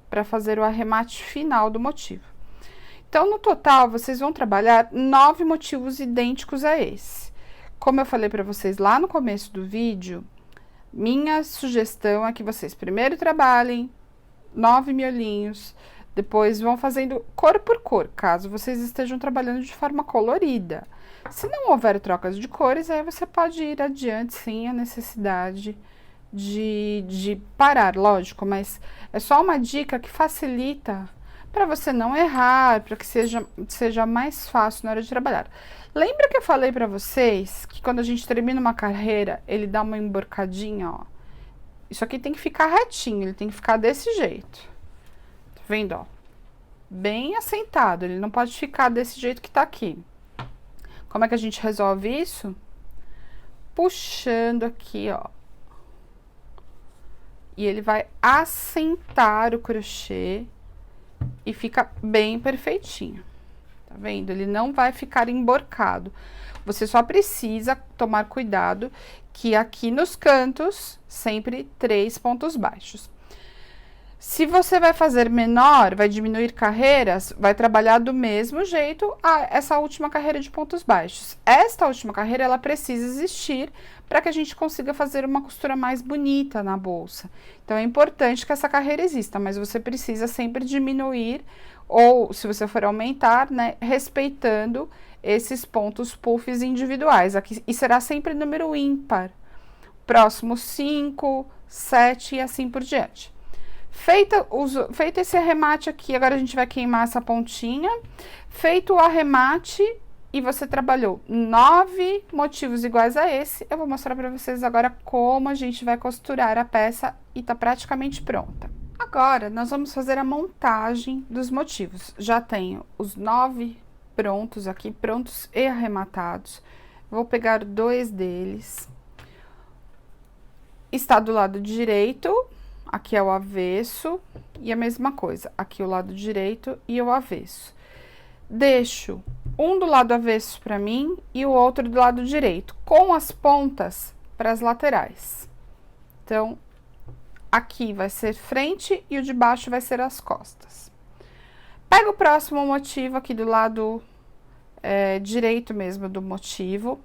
Speaker 1: para fazer o arremate final do motivo. Então, no total, vocês vão trabalhar 9 motivos idênticos a esse. Como eu falei para vocês lá no começo do vídeo, minha sugestão é que vocês primeiro trabalhem 9 miolinhos, depois vão fazendo cor por cor, caso vocês estejam trabalhando de forma colorida. Se não houver trocas de cores, aí você pode ir adiante sem a necessidade de parar, lógico, mas é só uma dica que facilita para você não errar, para que seja mais fácil na hora de trabalhar. Lembra que eu falei para vocês que quando a gente termina uma carreira, ele dá uma emborcadinha, ó. Isso aqui tem que ficar retinho, ele tem que ficar desse jeito. Tá vendo, ó? Bem assentado, ele não pode ficar desse jeito que tá aqui. Como é que a gente resolve isso? Puxando aqui, ó. E ele vai assentar o crochê e fica bem perfeitinho. Tá vendo? Ele não vai ficar emborcado. Você só precisa tomar cuidado que aqui nos cantos, sempre 3 pontos baixos. Se você vai fazer menor, vai diminuir carreiras, vai trabalhar do mesmo jeito essa última carreira de pontos baixos. Esta última carreira, ela precisa existir para que a gente consiga fazer uma costura mais bonita na bolsa. Então, é importante que essa carreira exista, mas você precisa sempre diminuir, ou se você for aumentar, né, respeitando esses pontos puffs individuais. Aqui, e será sempre número ímpar. Próximo 5, 7 e assim por diante. Feito esse arremate aqui, agora a gente vai queimar essa pontinha. Feito o arremate e você trabalhou 9 motivos iguais a esse, eu vou mostrar para vocês agora como a gente vai costurar a peça e tá praticamente pronta. Agora, nós vamos fazer a montagem dos motivos. Já tenho os 9 prontos aqui, prontos e arrematados. Vou pegar 2 deles. Está do lado direito. Aqui é o avesso, e a mesma coisa, aqui o lado direito e o avesso. Deixo um do lado avesso para mim e o outro do lado direito, com as pontas para as laterais. Então, aqui vai ser frente e o de baixo vai ser as costas. Pega o próximo motivo aqui do lado direito mesmo do motivo,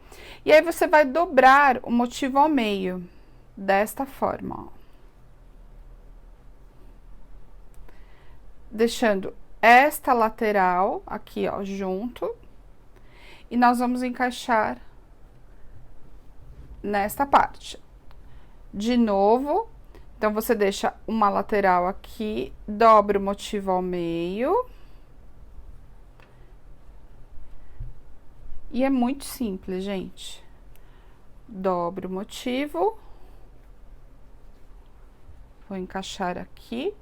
Speaker 1: e aí você vai dobrar o motivo ao meio, desta forma, ó. Deixando esta lateral aqui, ó, junto, e nós vamos encaixar nesta parte. De novo, então, você deixa uma lateral aqui, dobra o motivo ao meio. E é muito simples, gente. Dobro o motivo. Vou encaixar aqui.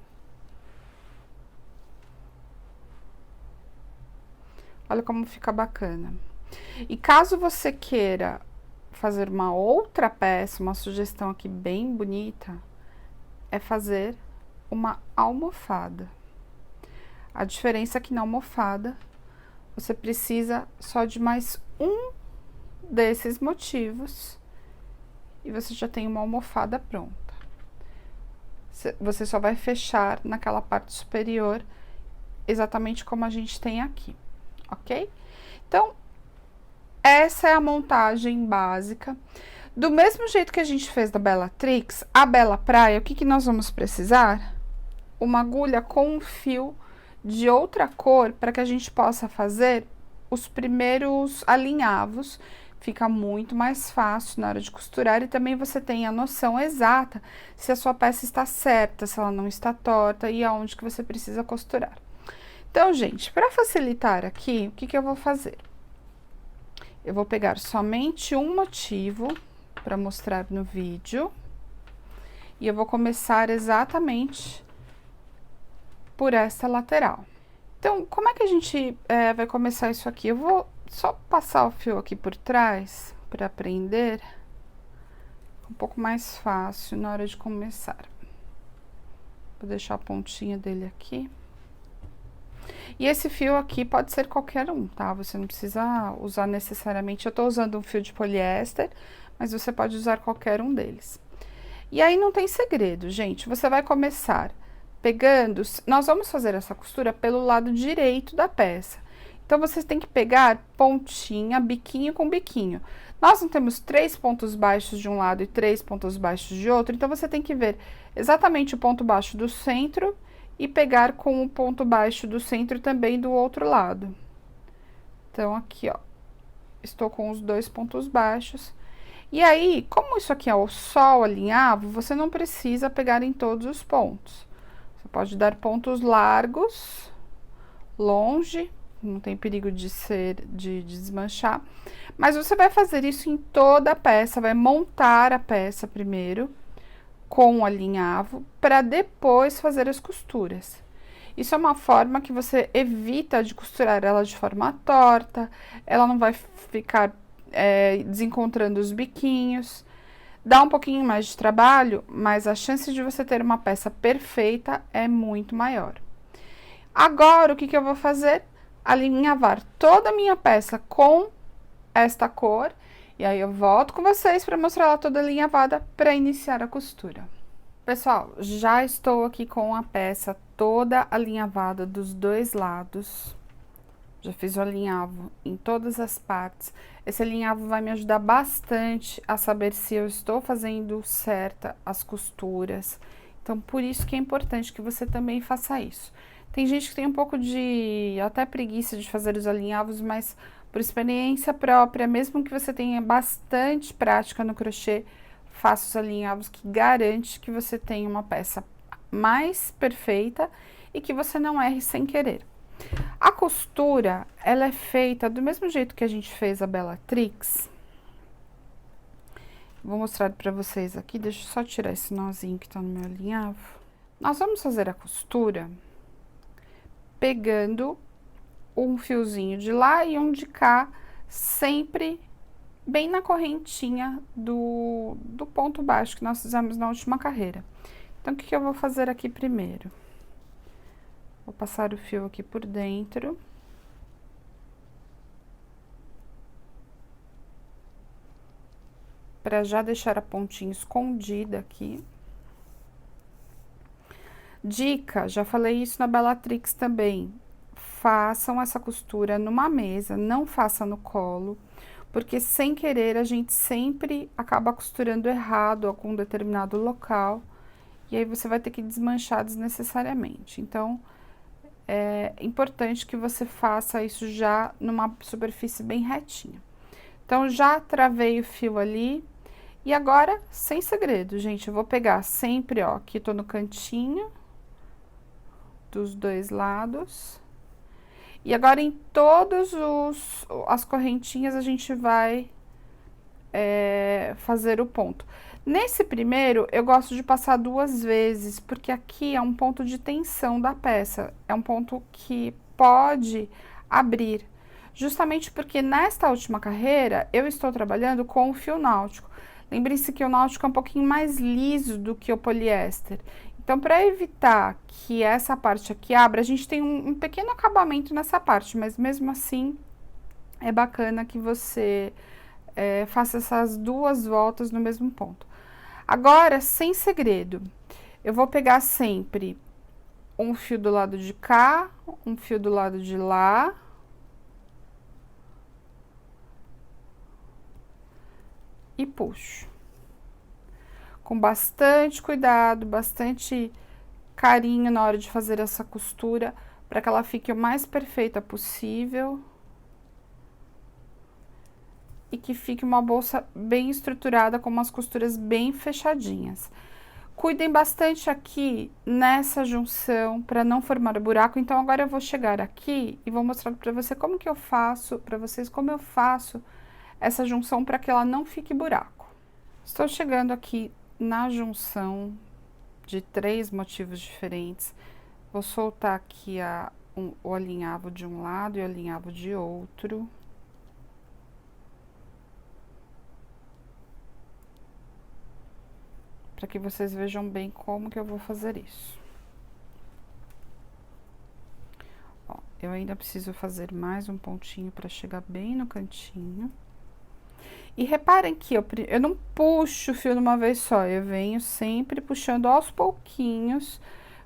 Speaker 1: Olha como fica bacana. E caso você queira fazer uma outra peça, uma sugestão aqui bem bonita, é fazer uma almofada. A diferença é que na almofada, você precisa só de mais um desses motivos e você já tem uma almofada pronta. Você só vai fechar naquela parte superior, exatamente como a gente tem aqui. Ok? Então, essa é a montagem básica. Do mesmo jeito que a gente fez da Bellatrix, a Bela Praia, o que nós vamos precisar? Uma agulha com um fio de outra cor, para que a gente possa fazer os primeiros alinhavos. Fica muito mais fácil na hora de costurar e também você tem a noção exata se a sua peça está certa, se ela não está torta e aonde que você precisa costurar. Então, gente, para facilitar aqui, o que eu vou fazer? Eu vou pegar somente um motivo para mostrar no vídeo e eu vou começar exatamente por essa lateral. Então, como é que a gente vai começar isso aqui? Eu vou só passar o fio aqui por trás para prender, um pouco mais fácil na hora de começar. Vou deixar a pontinha dele aqui. E esse fio aqui pode ser qualquer um, tá? Você não precisa usar necessariamente. Eu tô usando um fio de poliéster, mas você pode usar qualquer um deles. E aí não tem segredo, gente. Você vai começar pegando, nós vamos fazer essa costura pelo lado direito da peça. Então, vocês têm que pegar pontinha, biquinho com biquinho. Nós não temos 3 pontos baixos de um lado e 3 pontos baixos de outro, então você tem que ver exatamente o ponto baixo do centro e pegar com o ponto baixo do centro também do outro lado. Então, aqui, ó, estou com os 2 pontos baixos. E aí, como isso aqui é o sol alinhavo, você não precisa pegar em todos os pontos. Você pode dar pontos largos, longe, não tem perigo de desmanchar. Mas você vai fazer isso em toda a peça, vai montar a peça primeiro com o alinhavo, para depois fazer as costuras. Isso é uma forma que você evita de costurar ela de forma torta, ela não vai ficar desencontrando os biquinhos. Dá um pouquinho mais de trabalho, mas a chance de você ter uma peça perfeita é muito maior. Agora, o que que eu vou fazer? Alinhavar toda a minha peça com esta cor, e aí eu volto com vocês para mostrar ela toda alinhavada para iniciar a costura. Pessoal, já estou aqui com a peça toda alinhavada dos dois lados. Já fiz o alinhavo em todas as partes. Esse alinhavo vai me ajudar bastante a saber se eu estou fazendo certa as costuras. Então, por isso que é importante que você também faça isso. Tem gente que tem um pouco de até preguiça de fazer os alinhavos, mas por experiência própria, mesmo que você tenha bastante prática no crochê, faça os alinhavos, que garante que você tenha uma peça mais perfeita e que você não erre sem querer. A costura, ela é feita do mesmo jeito que a gente fez a Bellatrix. Vou mostrar para vocês aqui, deixa eu só tirar esse nozinho que tá no meu alinhavo. Nós vamos fazer a costura pegando um fiozinho de lá e um de cá, sempre bem na correntinha do ponto baixo que nós fizemos na última carreira. Então, o que que eu vou fazer aqui primeiro? Vou passar o fio aqui por dentro. Para já deixar a pontinha escondida aqui. Dica, já falei isso na Bellatrix também. Façam essa costura numa mesa, não faça no colo, porque sem querer a gente sempre acaba costurando errado algum determinado local, e aí você vai ter que desmanchar desnecessariamente. Então, é importante que você faça isso já numa superfície bem retinha. Então, já travei o fio ali, e agora, sem segredo, gente, eu vou pegar sempre, ó, aqui tô no cantinho dos dois lados. E agora, em todos as correntinhas, a gente vai fazer o ponto. Nesse primeiro, eu gosto de passar 2 vezes, porque aqui é um ponto de tensão da peça. É um ponto que pode abrir. Justamente porque nesta última carreira, eu estou trabalhando com o fio náutico. Lembre-se que o náutico é um pouquinho mais liso do que o poliéster. Então, para evitar que essa parte aqui abra, a gente tem um pequeno acabamento nessa parte, mas mesmo assim, é bacana que você faça essas 2 voltas no mesmo ponto. Agora, sem segredo, eu vou pegar sempre um fio do lado de cá, um fio do lado de lá. E puxo. Com bastante cuidado, bastante carinho na hora de fazer essa costura, para que ela fique o mais perfeita possível. E que fique uma bolsa bem estruturada, com umas costuras bem fechadinhas. Cuidem bastante aqui nessa junção, para não formar buraco. Então, agora eu vou chegar aqui e vou mostrar para você como que eu faço, para vocês como eu faço essa junção para que ela não fique buraco. Estou chegando aqui na junção de 3 motivos diferentes. Vou soltar aqui o alinhavo de um lado e o alinhavo de outro. Para que vocês vejam bem como que eu vou fazer isso. Ó, eu ainda preciso fazer mais um pontinho para chegar bem no cantinho. E reparem que eu não puxo o fio de uma vez só, eu venho sempre puxando aos pouquinhos,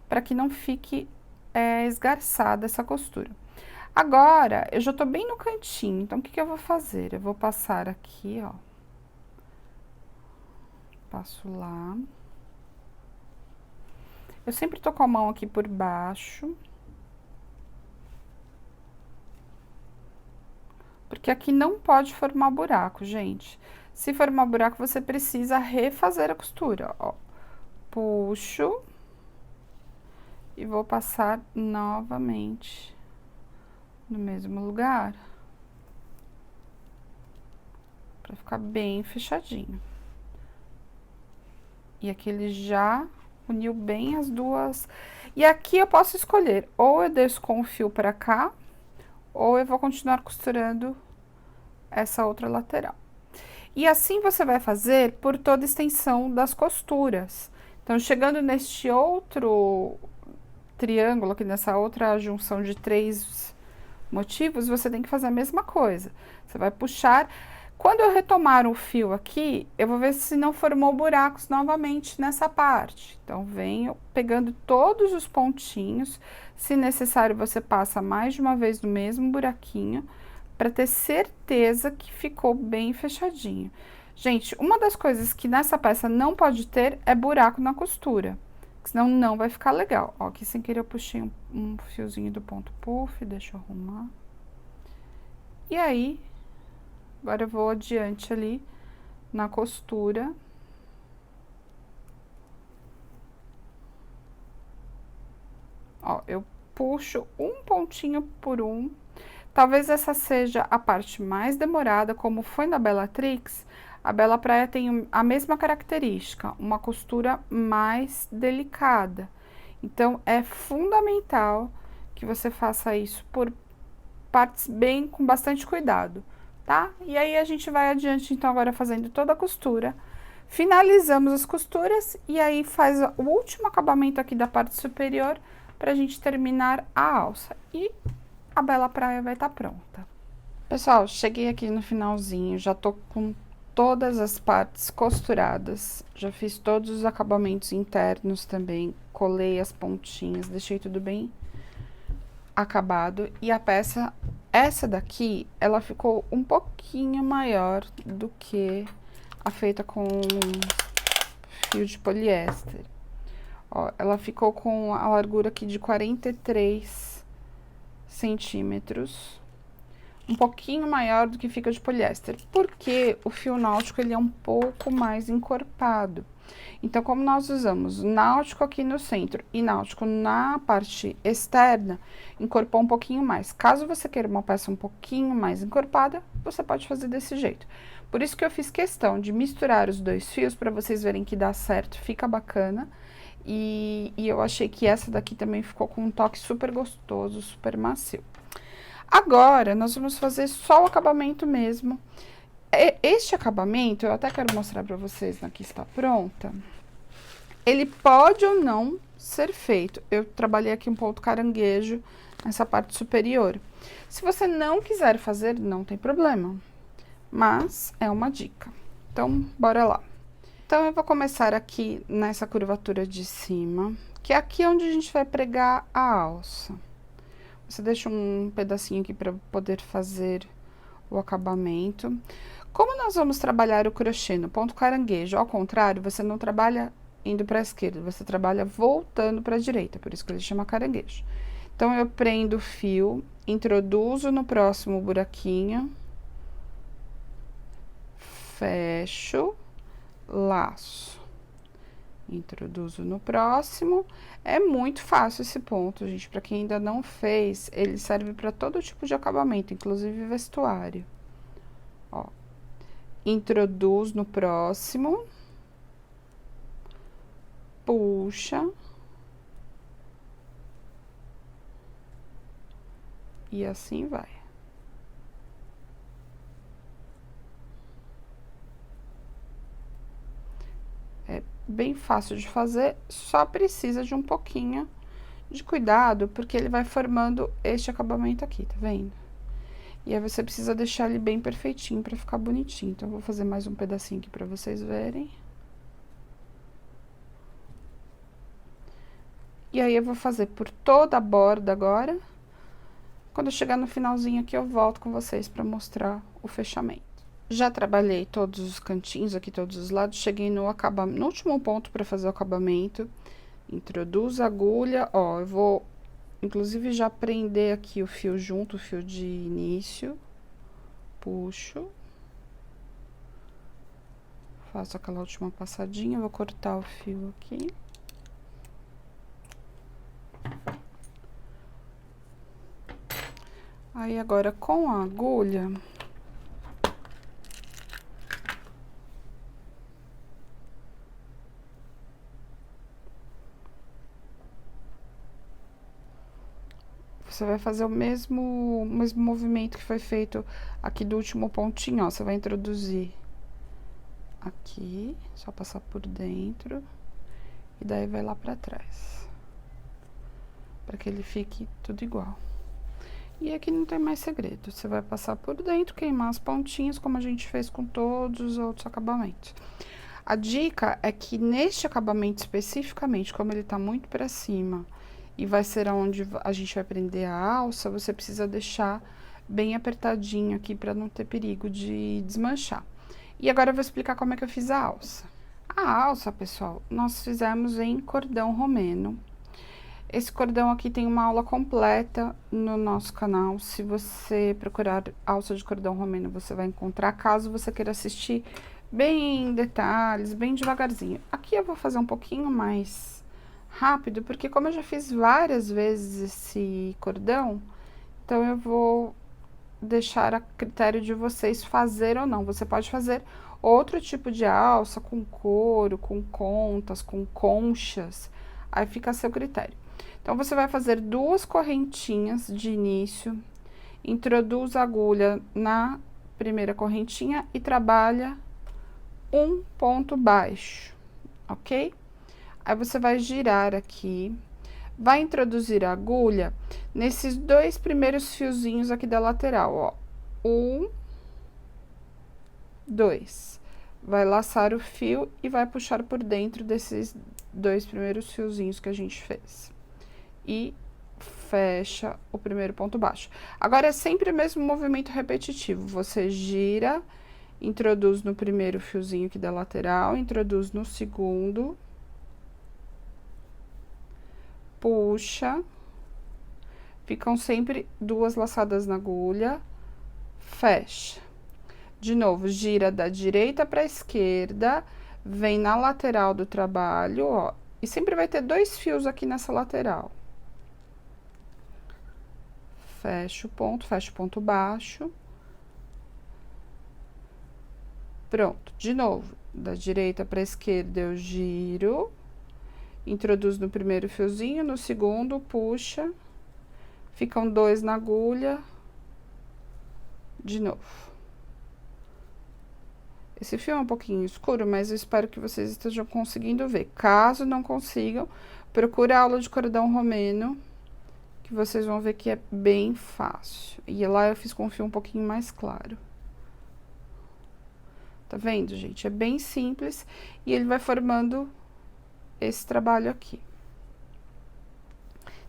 Speaker 1: para que não fique esgarçada essa costura. Agora, eu já tô bem no cantinho, então o que que eu vou fazer? Eu vou passar aqui, ó. Passo lá. Eu sempre tô com a mão aqui por baixo. Porque aqui não pode formar buraco, gente. Se formar buraco, você precisa refazer a costura, ó. Puxo. E vou passar novamente no mesmo lugar. Pra ficar bem fechadinho. E aqui ele já uniu bem as duas. E aqui eu posso escolher, ou eu desço com o fio pra cá, ou eu vou continuar costurando essa outra lateral. E assim você vai fazer por toda a extensão das costuras. Então, chegando neste outro triângulo, aqui nessa outra junção de 3 motivos, você tem que fazer a mesma coisa. Você vai puxar. Quando eu retomar o fio aqui, eu vou ver se não formou buracos novamente nessa parte. Então, venho pegando todos os pontinhos. Se necessário, você passa mais de uma vez no mesmo buraquinho, para ter certeza que ficou bem fechadinho. Gente, uma das coisas que nessa peça não pode ter é buraco na costura, senão não vai ficar legal. Ó, aqui sem querer eu puxei um fiozinho do ponto puff, deixa eu arrumar. E aí, agora eu vou adiante ali na costura. Ó, eu puxo um pontinho por um. Talvez essa seja a parte mais demorada, como foi na Bellatrix. A Bela Praia tem a mesma característica, uma costura mais delicada. Então, é fundamental que você faça isso por partes com bastante cuidado, tá? E aí, a gente vai adiante, então, agora fazendo toda a costura. Finalizamos as costuras e aí faz o último acabamento aqui da parte superior pra gente terminar a alça. E a Bela Praia vai estar pronta. Pessoal, cheguei aqui no finalzinho, já tô com todas as partes costuradas, já fiz todos os acabamentos internos também, colei as pontinhas, deixei tudo bem acabado. E a peça, essa daqui, ela ficou um pouquinho maior do que a feita com fio de poliéster. Ó, ela ficou com a largura aqui de 43 centímetros, um pouquinho maior do que fica de poliéster, porque o fio náutico ele é um pouco mais encorpado. Então, como nós usamos náutico aqui no centro e náutico na parte externa, encorpou um pouquinho mais. Caso você queira uma peça um pouquinho mais encorpada, você pode fazer desse jeito. Por isso que eu fiz questão de misturar os dois fios, para vocês verem que dá certo, fica bacana. E eu achei que essa daqui também ficou com um toque super gostoso, super macio. Agora, nós vamos fazer só o acabamento mesmo. Este acabamento, eu até quero mostrar pra vocês na que está pronta. Ele pode ou não ser feito. Eu trabalhei aqui um ponto caranguejo nessa parte superior. Se você não quiser fazer, não tem problema. Mas é uma dica. Então, bora lá. Então, eu vou começar aqui nessa curvatura de cima, que é aqui onde a gente vai pregar a alça. Você deixa um pedacinho aqui para poder fazer o acabamento. Como nós vamos trabalhar o crochê no ponto caranguejo, ao contrário, você não trabalha indo para a esquerda, você trabalha voltando para a direita, por isso que ele chama caranguejo. Então, eu prendo o fio, introduzo no próximo buraquinho, fecho, laço. Introduzo no próximo. É muito fácil esse ponto, gente. Para quem ainda não fez, ele serve para todo tipo de acabamento, inclusive vestuário. Ó. Introduz no próximo. Puxa. E assim vai. É bem fácil de fazer, só precisa de um pouquinho de cuidado, porque ele vai formando este acabamento aqui, tá vendo? E aí, você precisa deixar ele bem perfeitinho pra ficar bonitinho. Então, eu vou fazer mais um pedacinho aqui pra vocês verem. E aí, eu vou fazer por toda a borda agora. Quando eu chegar no finalzinho aqui, eu volto com vocês pra mostrar o fechamento. Já trabalhei todos os cantinhos aqui, todos os lados. Cheguei no último ponto pra fazer o acabamento. Introduz a agulha, ó, eu vou, inclusive, já prender aqui o fio junto, o fio de início. Puxo. Faço aquela última passadinha, vou cortar o fio aqui. Aí, agora, com a agulha... Você vai fazer o mesmo movimento que foi feito aqui do último pontinho, ó. Você vai introduzir aqui, só passar por dentro. E daí, vai lá pra trás. Pra que ele fique tudo igual. E aqui não tem mais segredo. Você vai passar por dentro, queimar as pontinhas, como a gente fez com todos os outros acabamentos. A dica é que neste acabamento especificamente, como ele tá muito pra cima... E vai ser onde a gente vai prender a alça, você precisa deixar bem apertadinho aqui para não ter perigo de desmanchar. E agora eu vou explicar como é que eu fiz a alça. A alça, pessoal, nós fizemos em cordão romeno. Esse cordão aqui tem uma aula completa no nosso canal. Se você procurar alça de cordão romeno, você vai encontrar, caso você queira assistir bem em detalhes, bem devagarzinho. Aqui eu vou fazer um pouquinho mais rápido, porque como eu já fiz várias vezes esse cordão, então eu vou deixar a critério de vocês fazer ou não. Você pode fazer outro tipo de alça, com couro, com contas, com conchas, aí fica a seu critério. Então, você vai fazer 2 correntinhas de início, introduz a agulha na primeira correntinha e trabalha um ponto baixo, ok? Aí, você vai girar aqui, vai introduzir a agulha nesses 2 primeiros fiozinhos aqui da lateral, ó. 1, 2. Vai laçar o fio e vai puxar por dentro desses 2 primeiros fiozinhos que a gente fez. E fecha o primeiro ponto baixo. Agora, é sempre o mesmo movimento repetitivo. Você gira, introduz no primeiro fiozinho aqui da lateral, introduz no segundo... Puxa, ficam sempre 2 laçadas na agulha, fecha. De novo, gira da direita para a esquerda, vem na lateral do trabalho, ó, e sempre vai ter 2 fios aqui nessa lateral. Fecha o ponto baixo. Pronto, de novo, da direita para a esquerda eu giro. Introduz no primeiro fiozinho, no segundo, puxa, ficam 2 na agulha, de novo. Esse fio é um pouquinho escuro, mas eu espero que vocês estejam conseguindo ver. Caso não consigam, procure a aula de cordão romeno, que vocês vão ver que é bem fácil. E lá eu fiz com um fio um pouquinho mais claro. Tá vendo, gente? É bem simples e ele vai formando esse trabalho aqui.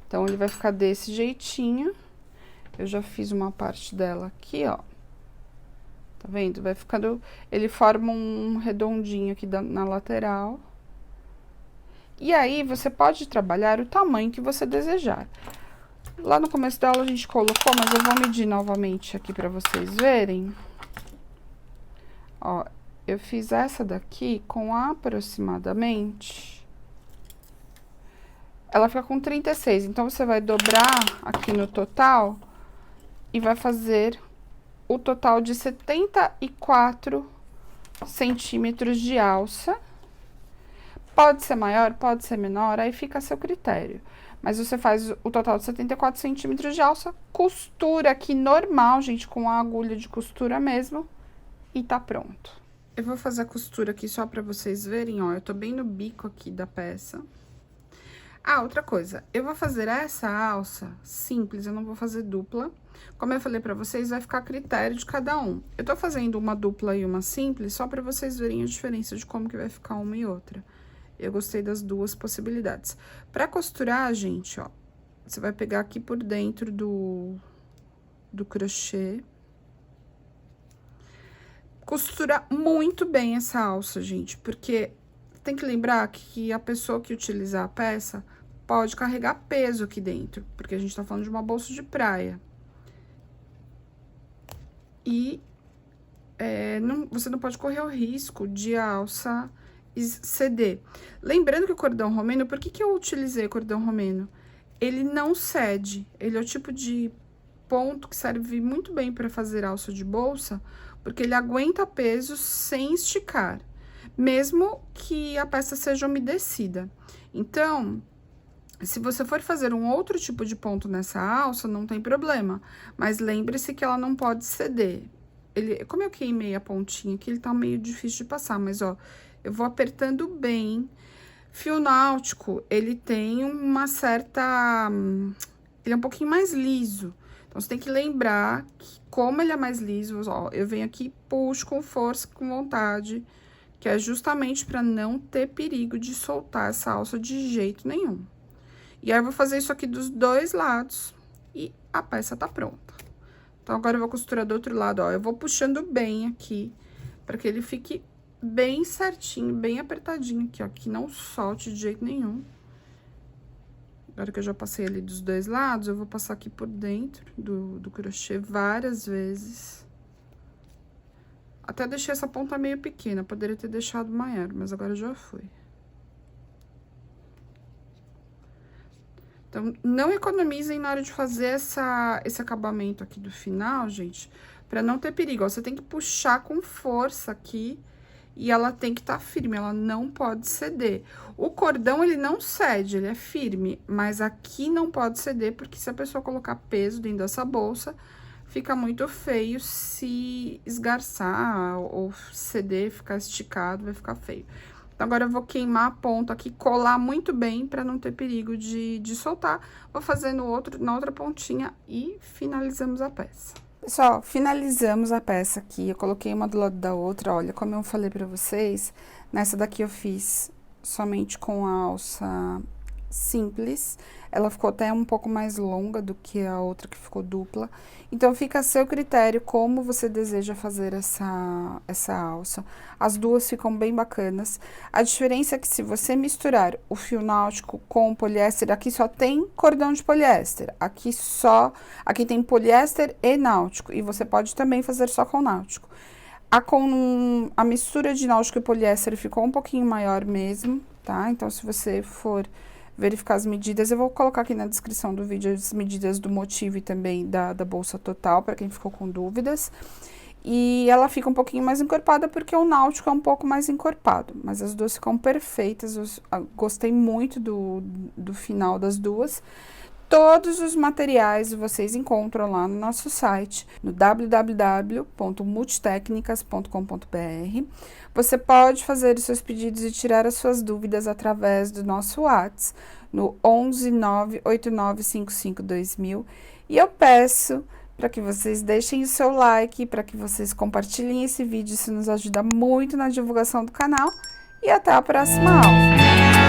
Speaker 1: Então, ele vai ficar desse jeitinho. Eu já fiz uma parte dela aqui, ó. Tá vendo? Vai ficando... Ele forma um redondinho aqui na lateral. E aí, você pode trabalhar o tamanho que você desejar. Lá no começo da aula a gente colocou, mas eu vou medir novamente aqui pra vocês verem. Ó, eu fiz essa daqui com aproximadamente... Ela fica com 36, então, você vai dobrar aqui no total e vai fazer o total de 74 centímetros de alça. Pode ser maior, pode ser menor, aí fica a seu critério. Mas você faz o total de 74 centímetros de alça, costura aqui normal, gente, com a agulha de costura mesmo, e tá pronto. Eu vou fazer a costura aqui só pra vocês verem, ó, eu tô bem no bico aqui da peça. Ah, outra coisa, eu vou fazer essa alça simples, eu não vou fazer dupla. Como eu falei pra vocês, vai ficar a critério de cada um. Eu tô fazendo uma dupla e uma simples só pra vocês verem a diferença de como que vai ficar uma e outra. Eu gostei das duas possibilidades. Pra costurar, gente, ó, você vai pegar aqui por dentro do crochê. Costura muito bem essa alça, gente, porque tem que lembrar que a pessoa que utilizar a peça pode carregar peso aqui dentro, porque a gente tá falando de uma bolsa de praia. E você não pode correr o risco de a alça ceder. Lembrando que o cordão romeno, por que eu utilizei cordão romeno? Ele não cede, ele é o tipo de ponto que serve muito bem para fazer alça de bolsa, porque ele aguenta peso sem esticar, mesmo que a peça seja umedecida. Então, se você for fazer um outro tipo de ponto nessa alça, não tem problema, mas lembre-se que ela não pode ceder. Como eu queimei a pontinha aqui, ele tá meio difícil de passar, mas ó, eu vou apertando bem. Fio náutico, ele tem uma certa... ele é um pouquinho mais liso. Então, você tem que lembrar que, como ele é mais liso, ó, eu venho aqui e puxo com força, com vontade, que é justamente para não ter perigo de soltar essa alça de jeito nenhum. E aí, eu vou fazer isso aqui dos dois lados e a peça tá pronta. Então, agora eu vou costurar do outro lado, ó, eu vou puxando bem aqui, para que ele fique bem certinho, bem apertadinho aqui, ó, que não solte de jeito nenhum. Agora que eu já passei ali dos dois lados, eu vou passar aqui por dentro do crochê várias vezes. Até deixei essa ponta meio pequena, poderia ter deixado maior, mas agora já foi. Então, não economizem na hora de fazer esse acabamento aqui do final, gente, pra não ter perigo. Ó, você tem que puxar com força aqui e ela tem que estar firme, ela não pode ceder. O cordão, ele não cede, ele é firme, mas aqui não pode ceder, porque se a pessoa colocar peso dentro dessa bolsa, fica muito feio se esgarçar ou ceder, ficar esticado, vai ficar feio. Então, agora eu vou queimar a ponta aqui, colar muito bem para não ter perigo de soltar. Vou fazer na outra pontinha e finalizamos a peça. Pessoal, finalizamos a peça aqui, eu coloquei uma do lado da outra, olha, como eu falei pra vocês, nessa daqui eu fiz somente com a alça simples, ela ficou até um pouco mais longa do que a outra que ficou dupla, então fica a seu critério como você deseja fazer essa alça. As duas ficam bem bacanas, a diferença é que se você misturar o fio náutico com o poliéster, aqui só tem cordão de poliéster, aqui tem poliéster e náutico, e você pode também fazer só com náutico. A mistura de náutico e poliéster ficou um pouquinho maior mesmo, tá? Então, se você for verificar as medidas, eu vou colocar aqui na descrição do vídeo as medidas do motivo e também da bolsa total, para quem ficou com dúvidas. E ela fica um pouquinho mais encorpada, porque o náutico é um pouco mais encorpado, mas as duas ficam perfeitas, gostei muito do final das duas. Todos os materiais vocês encontram lá no nosso site, no www.multitecnicas.com.br. Você pode fazer os seus pedidos e tirar as suas dúvidas através do nosso WhatsApp, no 11 98955 2000. E eu peço para que vocês deixem o seu like, para que vocês compartilhem esse vídeo, isso nos ajuda muito na divulgação do canal. E até a próxima aula!